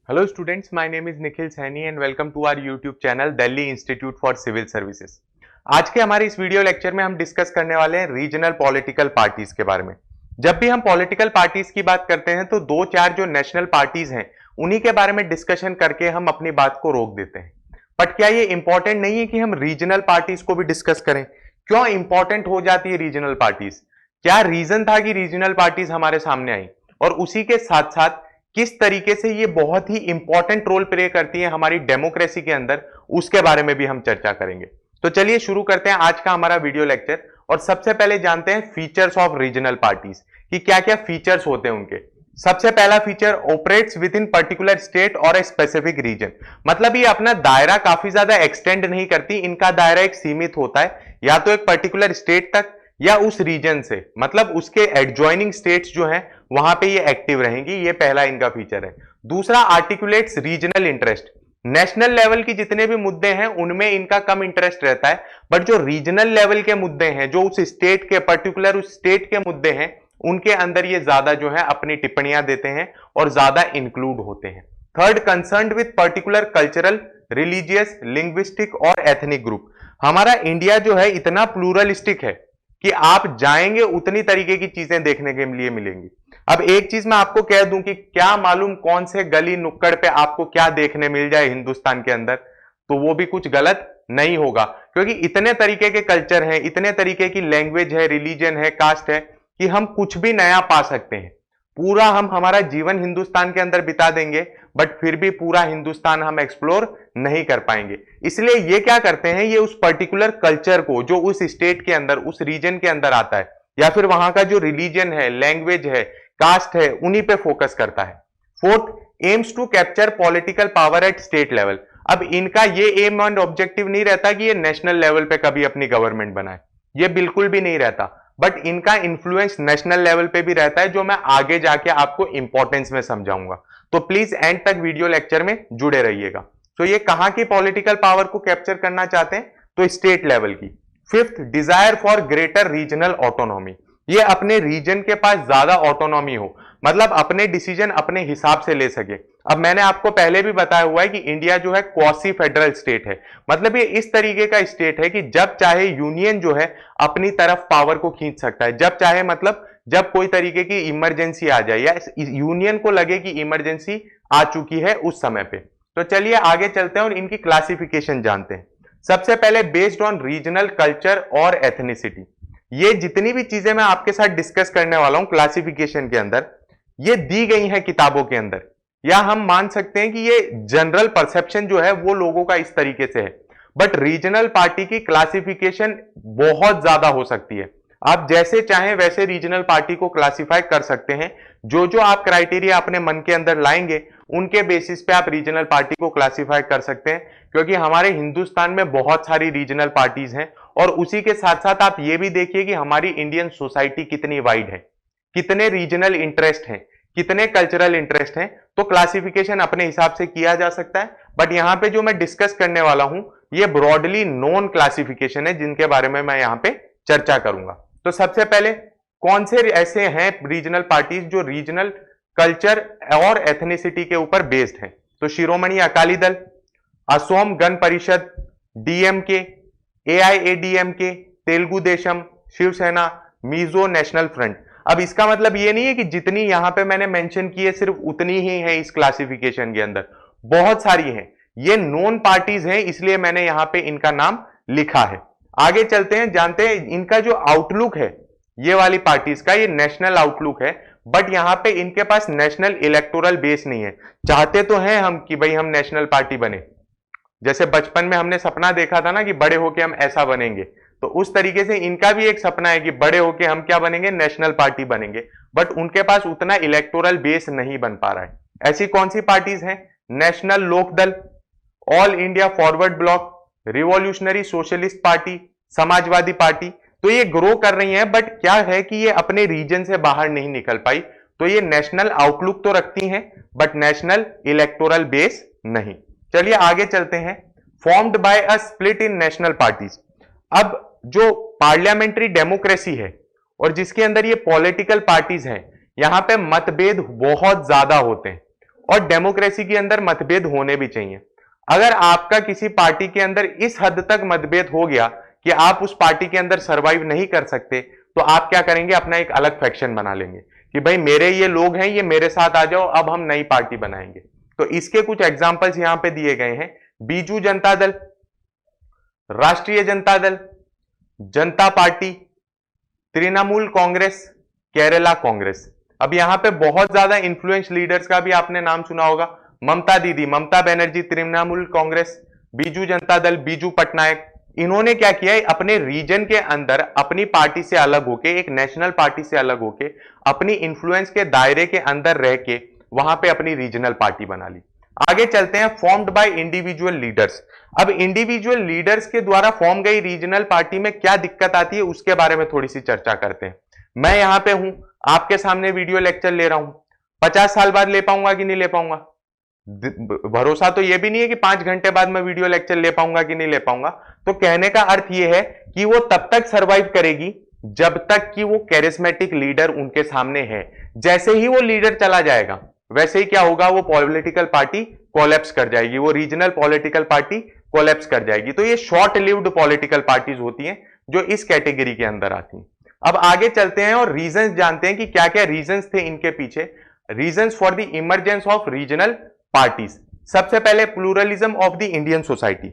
Hello students, my name is Nikhil Saini and welcome to our YouTube channel Delhi Institute for Civil Services। आज के हमारे इस video lecture में हम discuss करने वाले हैं रीजनल पॉलिटिकल पार्टीज के बारे में। जब भी हम पॉलिटिकल पार्टीज की बात करते हैं तो दो चार जो नेशनल पार्टीज हैं उन्हीं के बारे में डिस्कशन करके हम अपनी बात को रोक देते हैं। बट क्या ये इंपॉर्टेंट नहीं है कि हम रीजनल पार्टीज को भी डिस्कस करें? क्यों इंपॉर्टेंट हो जाती है रीजनल पार्टीज? क्या रीजन था कि रीजनल पार्टीज हमारे सामने आई, और उसी के साथ साथ किस तरीके से ये बहुत ही इंपॉर्टेंट रोल प्ले करती है हमारी डेमोक्रेसी के अंदर, उसके बारे में भी हम चर्चा करेंगे। तो चलिए शुरू करते हैं आज का हमारा वीडियो लेक्चर। और सबसे पहले जानते हैं फीचर्स ऑफ रीजनल पार्टीज कि क्या क्या फीचर्स होते हैं उनके। सबसे पहला feature, operates with in particular state और ए स्पेसिफिक रीजन। मतलब ये अपना दायरा काफी ज्यादा एक्सटेंड नहीं करती, इनका दायरा एक सीमित होता है या तो एक पर्टिकुलर स्टेट तक या उस रीजन से, मतलब उसके एडजॉइनिंग स्टेट्स जो हैं वहां पे ये एक्टिव रहेंगी। ये पहला इनका फीचर है। दूसरा, articulates regional interest. National level की जितने भी मुद्दे हैं उनमें इनका कम इंटरेस्ट रहता है, बट जो रीजनल लेवल के मुद्दे हैं, जो उस स्टेट के पर्टिकुलर उस स्टेट के मुद्दे हैं, उनके अंदर ये ज्यादा जो है अपनी टिप्पणियां देते हैं और ज्यादा इंक्लूड होते हैं। Third, concerned with particular cultural, religious, linguistic और एथनिक ग्रुप। हमारा इंडिया जो है इतना प्लूरलिस्टिक है कि आप जाएंगे उतनी तरीके की चीजें देखने के लिए मिलेंगी। अब एक चीज मैं आपको कह दूं कि क्या मालूम कौन से गली नुक्कड़ पे आपको क्या देखने मिल जाए हिंदुस्तान के अंदर, तो वो भी कुछ गलत नहीं होगा, क्योंकि इतने तरीके के कल्चर हैं, इतने तरीके की लैंग्वेज है, रिलीजन है, कास्ट है कि हम कुछ भी नया पा सकते हैं। पूरा हम हमारा जीवन हिंदुस्तान के अंदर बिता देंगे, बट फिर भी पूरा हिंदुस्तान हम एक्सप्लोर नहीं कर पाएंगे। इसलिए ये क्या करते हैं, ये उस पर्टिकुलर कल्चर को जो उस स्टेट के अंदर, उस रीजन के अंदर आता है, या फिर वहां का जो रिलीजन है, लैंग्वेज है, कास्ट है, उन्हीं पे फोकस करता है। Fourth, aims to capture political power at state level. अब इनका ये एम एंड ऑब्जेक्टिव नहीं रहता कि ये नेशनल लेवल पे कभी अपनी गवर्नमेंट बनाए, ये बिल्कुल भी नहीं रहता, बट इनका इंफ्लुएंस नेशनल लेवल पे भी रहता है, जो मैं आगे जाके आपको इंपॉर्टेंस में समझाऊंगा। तो प्लीज एंड तक वीडियो लेक्चर में जुड़े रहिएगा। तो ये कहां की पॉलिटिकल पावर को कैप्चर करना चाहते हैं, तो स्टेट लेवल की। Fifth, desire for greater regional autonomy. ये अपने रीजन के पास ज्यादा ऑटोनॉमी हो, मतलब अपने डिसीजन अपने हिसाब से ले सके। अब मैंने आपको पहले भी बताया हुआ है कि इंडिया जो है क्वासी फेडरल स्टेट है, मतलब ये इस तरीके का स्टेट है कि जब चाहे यूनियन जो है अपनी तरफ पावर को खींच सकता है, जब चाहे, मतलब जब कोई तरीके की इमरजेंसी आ जाए या यूनियन को लगे कि इमरजेंसी आ चुकी है उस समय पे। तो चलिए आगे चलते हैं और इनकी क्लासिफिकेशन जानते हैं। सबसे पहले, बेस्ड ऑन रीजनल कल्चर और एथनिसिटी। ये जितनी भी चीजें मैं आपके साथ डिस्कस करने वाला हूं क्लासिफिकेशन के अंदर, ये दी गई है किताबों के अंदर, या हम मान सकते हैं कि ये जनरल परसेप्शन जो है वो लोगों का इस तरीके से है। बट रीजनल पार्टी की क्लासिफिकेशन बहुत ज्यादा हो सकती है। आप जैसे चाहें वैसे रीजनल पार्टी को क्लासिफाई कर सकते हैं। जो जो आप क्राइटेरिया अपने मन के अंदर लाएंगे उनके बेसिस पे आप रीजनल पार्टी को क्लासिफाई कर सकते हैं, क्योंकि हमारे हिंदुस्तान में बहुत सारी रीजनल पार्टीज हैं। और उसी के साथ साथ आप ये भी देखिए कि हमारी इंडियन सोसाइटी कितनी वाइड है, कितने रीजनल इंटरेस्ट हैं, कितने कल्चरल इंटरेस्ट हैं। तो क्लासिफिकेशन अपने हिसाब से किया जा सकता है, बट यहां पे जो मैं डिस्कस करने वाला हूं ये ब्रॉडली नोन क्लासिफिकेशन है, जिनके बारे में मैं यहां पे चर्चा करूंगा। तो सबसे पहले, कौन से ऐसे हैं रीजनल पार्टीज जो रीजनल कल्चर और एथनिसिटी के ऊपर बेस्ड हैं? तो शिरोमणि अकाली दल, असोम गण परिषद, डीएमके, एआईएडीएमके, तेलुगु देशम, शिवसेना, मिजो नेशनल फ्रंट। अब इसका मतलब ये नहीं है कि जितनी यहां पे मैंने मेंशन की है सिर्फ उतनी ही है इस क्लासिफिकेशन के अंदर, बहुत सारी हैं। ये नोन पार्टीज हैं, इसलिए मैंने यहां पे इनका नाम लिखा है। आगे चलते हैं, जानते हैं इनका जो आउटलुक है ये वाली पार्टीज का, ये नेशनल आउटलुक है, बट यहां पे इनके पास नेशनल इलेक्टोरल बेस नहीं है। चाहते तो हैं हम कि भाई हम नेशनल पार्टी बने, जैसे बचपन में हमने सपना देखा था ना कि बड़े होके हम ऐसा बनेंगे, तो उस तरीके से इनका भी एक सपना है कि बड़े होके हम क्या बनेंगे, नेशनल पार्टी बनेंगे, बट उनके पास उतना इलेक्टोरल बेस नहीं बन पा रहा है। ऐसी कौन सी पार्टीज हैं? National Lokdal, All India Forward Bloc, Revolutionary Socialist Party, Samajwadi Party. तो ये ग्रो कर रही हैं, बट क्या है कि ये अपने रीजन से बाहर नहीं निकल पाई। तो ये नेशनल आउटलुक तो रखती हैं, बट नेशनल इलेक्टोरल बेस नहीं। चलिए आगे चलते हैं। Formed by a split in national parties. अब जो पार्लियामेंट्री डेमोक्रेसी है और जिसके अंदर ये पॉलिटिकल पार्टीज हैं, यहां पे मतभेद बहुत ज्यादा होते हैं और डेमोक्रेसी के अंदर मतभेद होने भी चाहिए। अगर आपका किसी पार्टी के अंदर इस हद तक मतभेद हो गया कि आप उस पार्टी के अंदर सरवाइव नहीं कर सकते, तो आप क्या करेंगे, अपना एक अलग फैक्शन बना लेंगे कि भाई मेरे ये लोग हैं, ये मेरे साथ आ जाओ, अब हम नई पार्टी बनाएंगे। तो इसके कुछ एग्जाम्पल्स यहां पे दिए गए हैं। बीजू जनता दल, राष्ट्रीय जनता दल, जनता पार्टी, तृणमूल कांग्रेस, केरला कांग्रेस। अब यहां पे बहुत ज्यादा इन्फ्लुएंस लीडर्स का भी आपने नाम सुना होगा। ममता दीदी, ममता बनर्जी, तृणमूल कांग्रेस, बीजू जनता दल, बीजू पटनायक। इन्होंने क्या किया है, अपने रीजन के अंदर अपनी पार्टी से अलग होके, एक नेशनल पार्टी से अलग होके, अपनी इंफ्लुएंस के दायरे के अंदर रह के वहां पे अपनी रीजनल पार्टी बना ली। आगे चलते हैं, फॉर्म्ड बाय इंडिविजुअल लीडर्स। अब इंडिविजुअल लीडर्स के द्वारा फॉर्म गई रीजनल पार्टी में क्या दिक्कत आती है, उसके बारे में थोड़ी सी चर्चा करते हैं। मैं यहां पे हूं, आपके सामने वीडियो लेक्चर ले रहा हूं, 50 साल बाद ले पाऊंगा कि नहीं ले पाऊंगा? भरोसा तो यह भी नहीं है कि 5 घंटे बाद मैं वीडियो लेक्चर ले पाऊंगा कि नहीं ले पाऊंगा। तो कहने का अर्थ यह है कि वो तब तक सरवाइव करेगी जब तक कि वो कैरिस्मेटिक लीडर उनके सामने है। जैसे ही वो लीडर चला जाएगा, वैसे ही क्या होगा, वो पॉलिटिकल पार्टी कोलैप्स कर जाएगी, वो रीजनल पॉलिटिकल पार्टी कोलैप्स कर जाएगी। तो ये शॉर्ट लिव्ड पॉलिटिकल पार्टीज होती हैं जो इस कैटेगरी के अंदर आती हैं। अब आगे चलते हैं और रीजंस जानते हैं कि क्या क्या रीजंस थे इनके पीछे। Reasons for the emergence of regional parties. सबसे पहले, pluralism of the Indian society.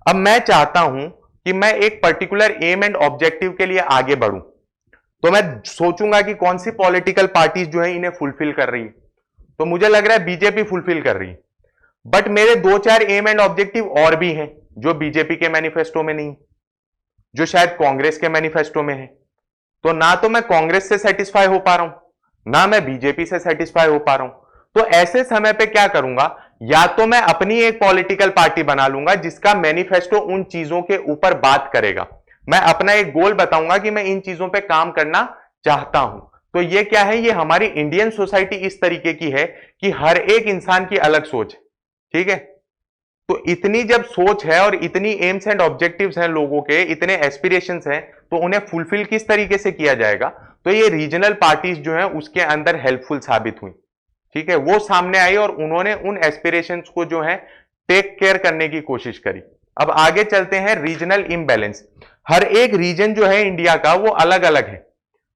अब मैं चाहता हूं कि मैं एक पर्टिकुलर एम एंड ऑब्जेक्टिव के लिए आगे बढ़ूं, तो मैं सोचूंगा कि कौन सी पॉलिटिकल पार्टीज जो है इन्हें फुलफिल कर रही है। तो मुझे लग रहा है बीजेपी फुलफिल कर रही है, बट मेरे 2-4 एम एंड ऑब्जेक्टिव और भी हैं जो बीजेपी के मैनिफेस्टो में नहीं, जो शायद कांग्रेस के मैनिफेस्टो में है। तो ना तो मैं कांग्रेस से सेटिस्फाई हो पा रहा हूं, ना मैं बीजेपी से सेटिस्फाई हो पा रहा हूं। तो ऐसे समय पे क्या करूंगा, या तो मैं अपनी एक पॉलिटिकल पार्टी बना लूंगा जिसका मैनिफेस्टो उन चीजों के ऊपर बात करेगा। मैं अपना एक गोल बताऊंगा कि मैं इन चीजों पे काम करना चाहता हूं। तो ये क्या है, ये हमारी इंडियन सोसाइटी इस तरीके की है कि हर एक इंसान की अलग सोच है, ठीक है। तो इतनी जब सोच है और इतनी एम्स एंड ऑब्जेक्टिव्स हैं लोगों के, इतने एस्पिरेशंस हैं, तो उन्हें फुलफिल किस तरीके से किया जाएगा। तो ये रीजनल पार्टीज जो है उसके अंदर हेल्पफुल साबित हुई, ठीक है। वो सामने आई और उन्होंने उन एस्पिरेशंस को जो है टेक केयर करने की कोशिश करी। अब आगे चलते हैं, रीजनल इम्बैलेंस। हर एक रीजन जो है इंडिया का वो अलग अलग है,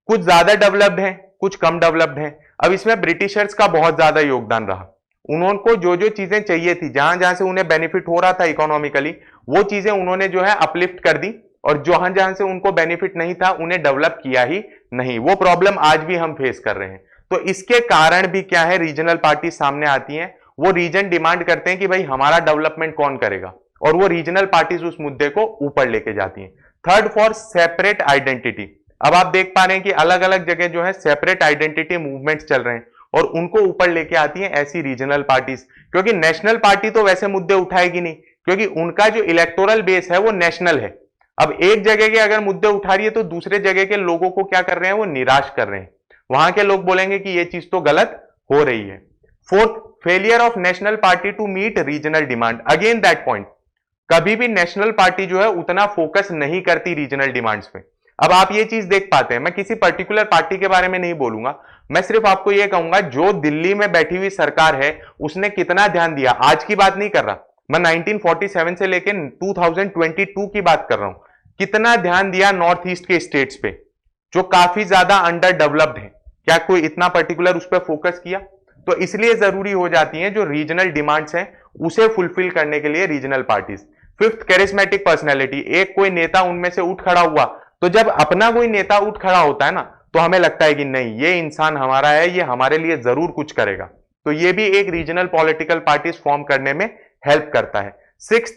कुछ ज्यादा डेवलप्ड है, कुछ कम डेवलप्ड है। अब इसमें ब्रिटिशर्स का बहुत ज्यादा योगदान रहा। उनको जो जो चीजें चाहिए थी, जहां जहां से उन्हें बेनिफिट हो रहा था इकोनॉमिकली, वो चीजें उन्होंने जो है अपलिफ्ट कर दी, और जहां जहां से उनको बेनिफिट नहीं था उन्हें डेवलप किया ही नहीं। वो प्रॉब्लम आज भी हम फेस कर रहे हैं। तो इसके कारण भी क्या है, रीजनल पार्टी सामने आती हैं। वो रीजन डिमांड करते हैं कि भाई हमारा डेवलपमेंट कौन करेगा, और वो रीजनल पार्टीज उस मुद्दे को ऊपर लेके जाती हैं। Third, for separate identity. अब आप देख पा रहे हैं कि अलग अलग जगह जो है सेपरेट आइडेंटिटी मूवमेंट्स चल रहे हैं, और उनको ऊपर लेके आती हैं ऐसी रीजनल पार्टीज। क्योंकि नेशनल पार्टी तो वैसे मुद्दे उठाएगी नहीं, क्योंकि उनका जो इलेक्टोरल बेस है वो नेशनल है। अब एक जगह के अगर मुद्दे उठा रही है तो दूसरे जगह के लोगों को क्या कर रहे हैं, वो निराश कर रहे हैं। वहां के लोग बोलेंगे कि ये चीज तो गलत हो रही है। Fourth, failure of national party to meet regional demand. Again that point, कभी भी नेशनल पार्टी जो है उतना फोकस नहीं करती रीजनल डिमांड्स पे। अब आप ये चीज देख पाते हैं, मैं किसी पर्टिकुलर पार्टी के बारे में नहीं बोलूंगा, मैं सिर्फ आपको ये कहूंगा जो दिल्ली में बैठी हुई सरकार है उसने कितना ध्यान दिया। आज की बात नहीं कर रहा मैं, 1947 से लेकर 2022 की बात कर रहा हूं। कितना ध्यान दिया नॉर्थ ईस्ट के स्टेट्स पे जो काफी ज्यादा अंडर डेवलप्ड है, क्या कोई इतना पर्टिकुलर उस पर फोकस किया? तो इसलिए जरूरी हो जाती हैं जो रीजनल डिमांड्स हैं उसे फुलफिल करने के लिए regional parties. Fifth, charismatic personality. एक कोई नेता उनमें से उठ खड़ा हुआ, तो जब अपना कोई नेता उठ खड़ा होता है ना, तो हमें लगता है कि नहीं, ये इंसान हमारा है, ये हमारे लिए जरूर कुछ करेगा। तो ये भी एक रीजनल पॉलिटिकल पार्टीज फॉर्म करने में हेल्प करता है। Six,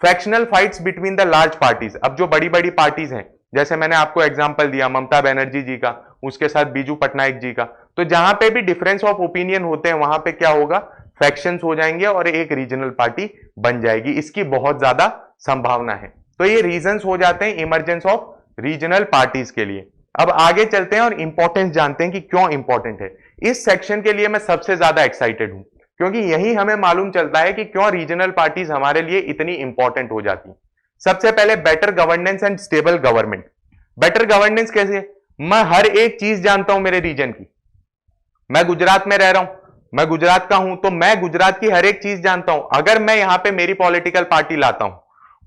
factional fights between the large parties. अब जो बड़ी बड़ी पार्टीज हैं, जैसे मैंने आपको एग्जांपल दिया ममता बनर्जी जी का, उसके साथ बीजू पटनायक जी का, तो जहां पे भी डिफरेंस ऑफ ओपिनियन होते हैं वहां पे क्या होगा, फैक्शंस हो जाएंगे और एक रीजनल पार्टी बन जाएगी। इसकी बहुत ज्यादा संभावना है। तो ये रीजंस हो जाते हैं इमरजेंस ऑफ रीजनल पार्टीज के लिए। अब आगे चलते हैं और इंपॉर्टेंस जानते हैं कि क्यों इंपॉर्टेंट है। इस सेक्शन के लिए मैं सबसे ज्यादा एक्साइटेड हूं, क्योंकि यही हमें मालूम चलता है कि क्यों रीजनल पार्टीज हमारे लिए इतनी इंपॉर्टेंट हो जाती हैं। सबसे पहले, better governance and stable government. Better governance कैसे? मैं हर एक चीज जानता हूं मेरे रीजन की। मैं गुजरात में रह रहा हूं, मैं गुजरात का हूं तो मैं गुजरात की हर एक चीज जानता हूं। अगर मैं यहां पे मेरी पॉलिटिकल पार्टी लाता हूं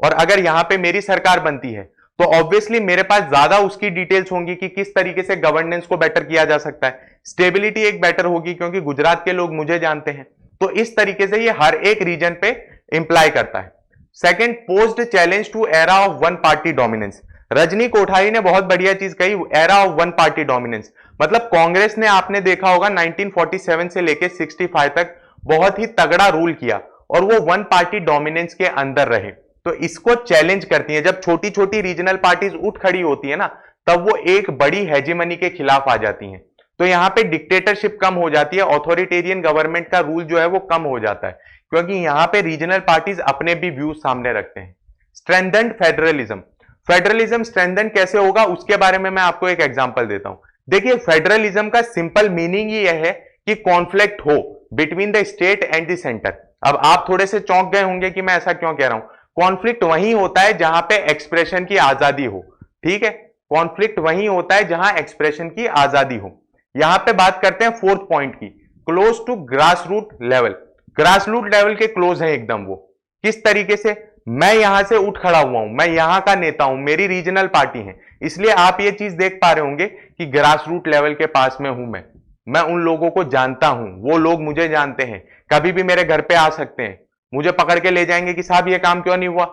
और अगर यहां पे मेरी सरकार बनती है तो ऑब्वियसली मेरे पास ज्यादा उसकी डिटेल्स होंगी कि किस तरीके से गवर्नेंस को बेटर किया जा सकता है, स्टेबिलिटी एक बेटर होगी क्योंकि गुजरात के लोग मुझे जानते हैं। तो इस तरीके से ये हर एक रीजन पे इंप्लाई करता है। Second, posed challenge to era of one party dominance. Rajni Kothari ने बहुत बढ़िया चीज कही, era of one party dominance. मतलब कांग्रेस ने, आपने देखा होगा 1947 से लेके 65 तक बहुत ही तगड़ा रूल किया और वो वन पार्टी डोमिनेंस के अंदर रहे। तो इसको चैलेंज करती है। जब छोटी छोटी रीजनल पार्टीज उठ खड़ी होती है ना, तब वो एक बड़ी हेजेमनी के खिलाफ आ जाती हैं। तो यहां पे डिक्टेटरशिप कम हो जाती है, ऑथोरिटेरियन गवर्नमेंट का रूल जो है वो कम हो जाता है क्योंकि यहां पे रीजनल पार्टीज अपने भी व्यूज सामने रखते हैं। स्ट्रेंथन्ड फेडरलिज्म। फेडरलिज्म स्ट्रेंथन कैसे होगा उसके बारे में मैं आपको एक एग्जांपल देता हूं। देखिए, फेडरलिज्म का सिंपल मीनिंग ही यह है कि कॉन्फ्लिक्ट हो between the state and the centre. अब आप थोड़े से चौंक गए होंगे कि मैं ऐसा क्यों कह रहा हूं। कॉन्फ्लिक्ट वही होता है जहां पे एक्सप्रेशन की आजादी हो, ठीक है। कॉन्फ्लिक्ट वही होता है जहां एक्सप्रेशन की आजादी हो। यहां पे बात करते हैं फोर्थ पॉइंट की, close to grass root level. Grass root level के क्लोज है एकदम। वो किस तरीके से, मैं यहां से उठ खड़ा हुआ हूं, मैं यहां का नेता हूं, मेरी रीजनल पार्टी है, इसलिए आप ये चीज देख पा रहे होंगे कि ग्रास रूट लेवल के पास में हूं मैं उन लोगों को जानता हूं, वो लोग मुझे जानते हैं, कभी भी मेरे घर पे आ सकते हैं, मुझे पकड़ के ले जाएंगे कि साहब ये काम क्यों नहीं हुआ।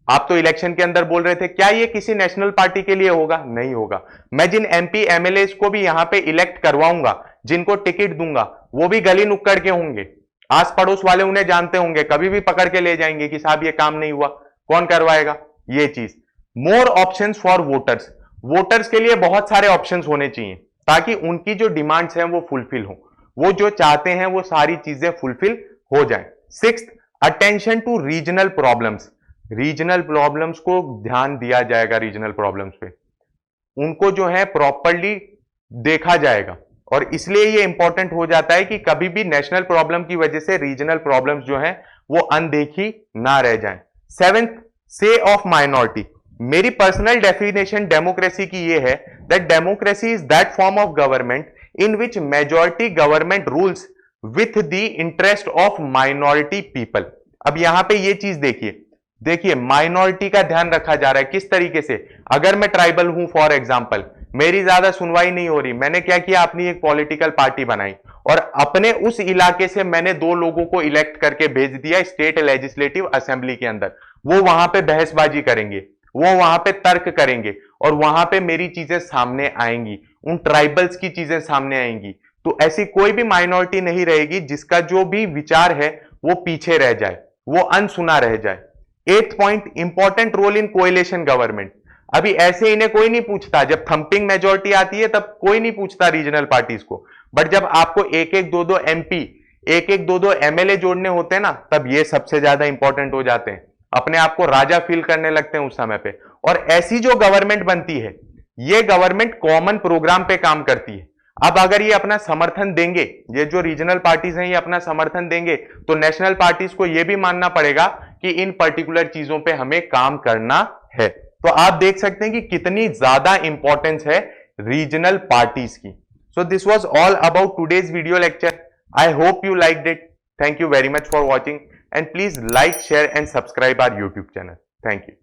आप तो इलेक्शन के अंदर बोल रहे थे, क्या ये किसी नेशनल पार्टी के लिए होगा? नहीं होगा। मैं जिन एमपी एमएलए को भी यहां पे इलेक्ट करवाऊंगा, जिनको टिकट दूंगा, वो भी गली नुक्कड़ के होंगे, आस पड़ोस वाले उन्हें जानते होंगे, कभी भी पकड़ के ले जाएंगे कि साहब ये काम नहीं हुआ। कौन करवाएगा ये चीज? More options for voters. Voters के लिए बहुत सारे ऑप्शंस होने चाहिए ताकि उनकी जो डिमांड्स हैं वो फुलफिल हो, वो जो चाहते हैं वो सारी चीजें फुलफिल हो जाए। Sixth, attention to regional problems. Regional problems को ध्यान दिया जाएगा, रीजनल प्रॉब्लम्स पे उनको जो है प्रॉपरली देखा जाएगा और इसलिए ये इंपॉर्टेंट हो जाता है कि कभी भी नेशनल प्रॉब्लम की वजह से रीजनल प्रॉब्लम्स जो है वो अनदेखी ना रह जाएं। सेवेंथ, से ऑफ माइनॉरिटी। मेरी पर्सनल डेफिनेशन डेमोक्रेसी की ये है that democracy is that form of government in which majority government rules with the interest of minority people. अब यहां पे ये चीज देखिए माइनॉरिटी का ध्यान रखा जा रहा है। किस तरीके से? अगर मैं ट्राइबल हूं फॉर एग्जांपल, मेरी ज्यादा सुनवाई नहीं हो रही, मैंने क्या किया, अपनी एक पॉलिटिकल पार्टी बनाई और अपने उस इलाके से मैंने 2 लोगों को इलेक्ट करके भेज दिया स्टेट लेजिस्लेटिव असेंबली के अंदर। वो वहां पे बहसबाजी करेंगे, वो वहां पे तर्क करेंगे और वहां पे मेरी चीजें सामने आएंगी, उन ट्राइबल्स की चीजें सामने आएंगी। तो ऐसी कोई भी माइनॉरिटी नहीं रहेगी जिसका जो भी विचार है वो पीछे रह जाए, वो अनसुना रह जाए। 8th point, important role in coalition government. अभी ऐसे इन्हें कोई नहीं पूछता, जब थंपिंग मेजॉरिटी आती है तब कोई नहीं पूछता रीजनल पार्टीज को, बट जब आपको एक एक दो दो एमपी, एक एक दो दो एमएलए जोड़ने होते हैं ना, तब ये सबसे ज्यादा इंपॉर्टेंट हो जाते हैं। अपने आप को राजा फील करने लगते हैं उस समय पे। और ऐसी जो गवर्नमेंट बनती है, ये गवर्नमेंट कॉमन प्रोग्राम पे काम करती है। अब अगर ये अपना समर्थन देंगे, ये जो रीजनल पार्टीज हैं ये अपना समर्थन देंगे, तो नेशनल पार्टीज को ये भी मानना पड़ेगा कि इन पर्टिकुलर चीजों पे हमें काम करना है। तो आप देख सकते हैं कि कितनी ज्यादा इंपॉर्टेंस है रीजनल पार्टीज की। So this was all about today's video lecture. I hope you liked it. Thank you very much for watching, and please like, share and subscribe our YouTube channel. Thank you.